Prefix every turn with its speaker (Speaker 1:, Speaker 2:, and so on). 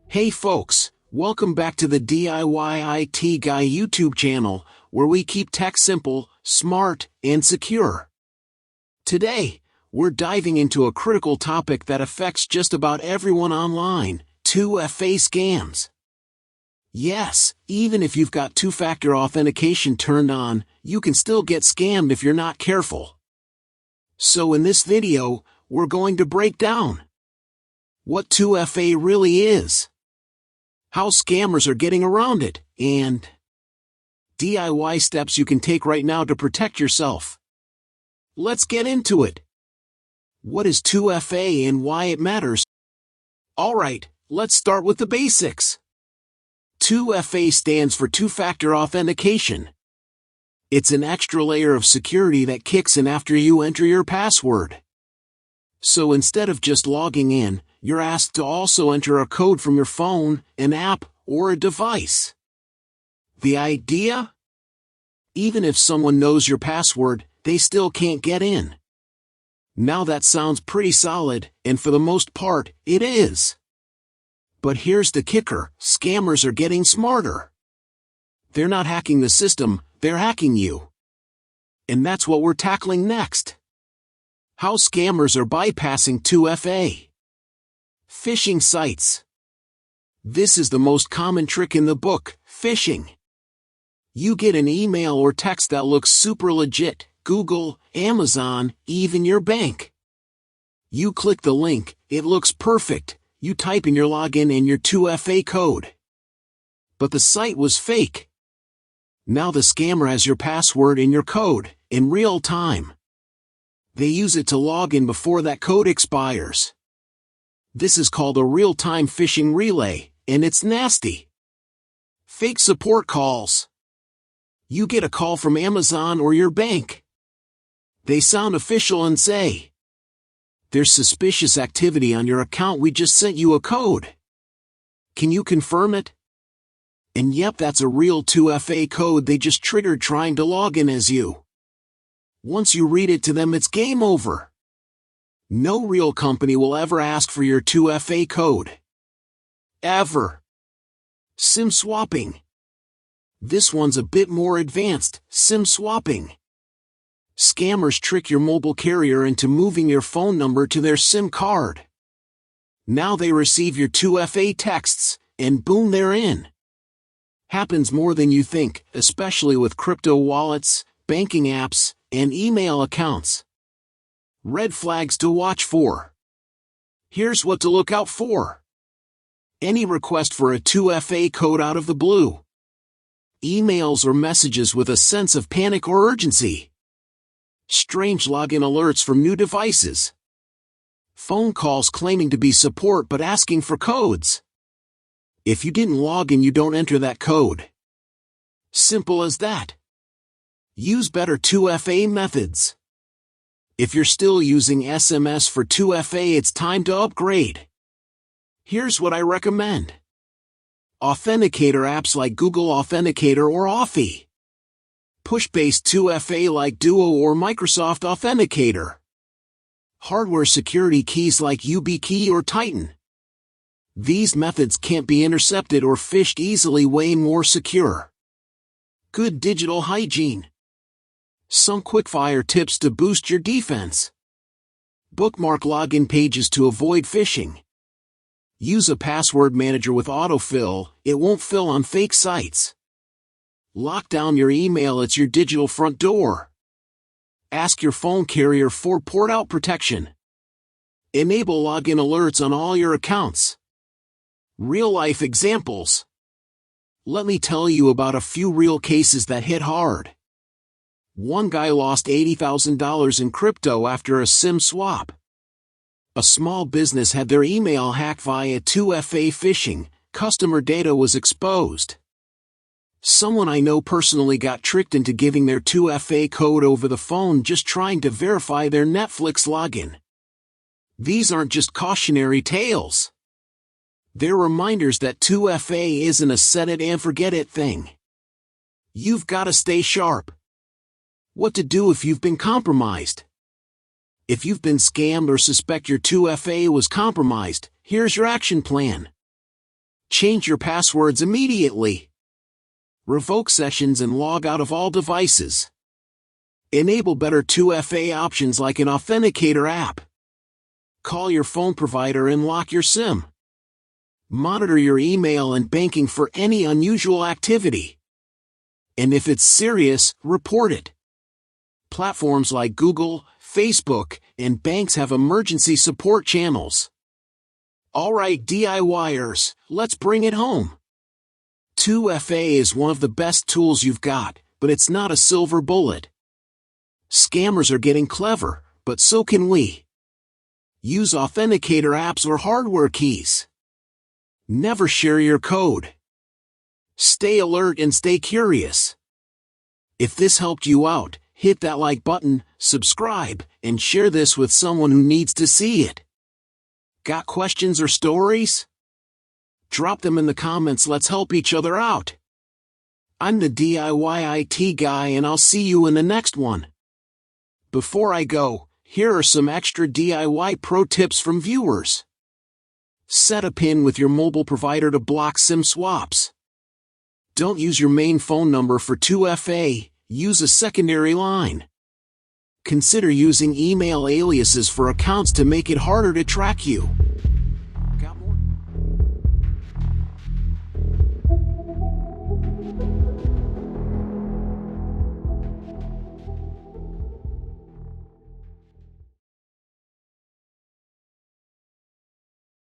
Speaker 1: Hey folks, welcome back to the D.I.Y. IT Guy YouTube channel, where we keep tech simple, smart, and secure. Today, we're diving into a critical topic that affects just about everyone online: 2FA scams. Yes, even if you've got two-factor authentication turned on, you can still get scammed if you're not careful. So in this video, we're going to break down what 2FA really is, how scammers are getting around it, and DIY steps you can take right now to protect yourself. Let's get into it. What is 2FA and why it matters? Alright, let's start with the basics. 2FA stands for two-factor authentication. It's an extra layer of security that kicks in after you enter your password. So instead of just logging in, you're asked to also enter a code from your phone, an app, or a device. The idea? Even if someone knows your password, they still can't get in. Now that sounds pretty solid, and for the most part, it is. But here's the kicker: scammers are getting smarter. They're not hacking the system, they're hacking you. And that's what we're tackling next. How scammers are bypassing 2FA. Phishing sites. This is the most common trick in the book: phishing. You get an email or text that looks super legit: Google, Amazon, even your bank. You click the link, it looks perfect, you type in your login and your 2FA code. But the site was fake. Now the scammer has your password and your code, in real time. They use it to log in before that code expires. This is called a real-time phishing relay, and it's nasty. Fake support calls. You get a call from Amazon or your bank. They sound official and say, "There's suspicious activity on your account, we just sent you a code. Can you confirm it?" And yep, that's a real 2FA code they just triggered trying to log in as you. Once you read it to them, it's game over. No real company will ever ask for your 2FA code. Ever. SIM swapping. This one's a bit more advanced: SIM swapping. Scammers trick your mobile carrier into moving your phone number to their SIM card. Now they receive your 2FA texts, and boom, they're in. Happens more than you think, especially with crypto wallets, banking apps, and email accounts. Red flags to watch for. Here's what to look out for. Any request for a 2FA code out of the blue. Emails or messages with a sense of panic or urgency. Strange login alerts from new devices. Phone calls claiming to be support but asking for codes. If you didn't log in, you don't enter that code. Simple as that. Use better 2FA methods. If you're still using SMS for 2FA, it's time to upgrade. Here's what I recommend. Authenticator apps like Google Authenticator or Authy. Push-based 2FA like Duo or Microsoft Authenticator. Hardware security keys like YubiKey or Titan. These methods can't be intercepted or phished easily, way more secure. Good digital hygiene. Some quickfire tips to boost your defense. Bookmark login pages to avoid phishing. Use a password manager with autofill, it won't fill on fake sites. Lock down your email, it's your digital front door. Ask your phone carrier for port-out protection. Enable login alerts on all your accounts. Real-life examples. Let me tell you about a few real cases that hit hard. One guy lost $80,000 in crypto after a SIM swap. A small business had their email hacked via 2FA phishing, customer data was exposed. Someone I know personally got tricked into giving their 2FA code over the phone just trying to verify their Netflix login. These aren't just cautionary tales. They're reminders that 2FA isn't a set-it-and-forget-it thing. You've got to stay sharp. What to do if you've been compromised? If you've been scammed or suspect your 2FA was compromised, here's your action plan. Change your passwords immediately. Revoke sessions and log out of all devices. Enable better 2FA options like an authenticator app. Call your phone provider and lock your SIM. Monitor your email and banking for any unusual activity. And if it's serious, report it. Platforms like Google, Facebook, and banks have emergency support channels. Alright DIYers, let's bring it home. 2FA is one of the best tools you've got, but it's not a silver bullet. Scammers are getting clever, but so can we. Use authenticator apps or hardware keys. Never share your code. Stay alert and stay curious. If this helped you out, hit that like button, subscribe, and share this with someone who needs to see it. Got questions or stories? Drop them in the comments. Let's help each other out. I'm the DIY IT guy and I'll see you in the next one. Before I go, here are some extra DIY pro tips from viewers. Set a PIN with your mobile provider to block SIM swaps. Don't use your main phone number for 2FA, use a secondary line. Consider using email aliases for accounts to make it harder to track you.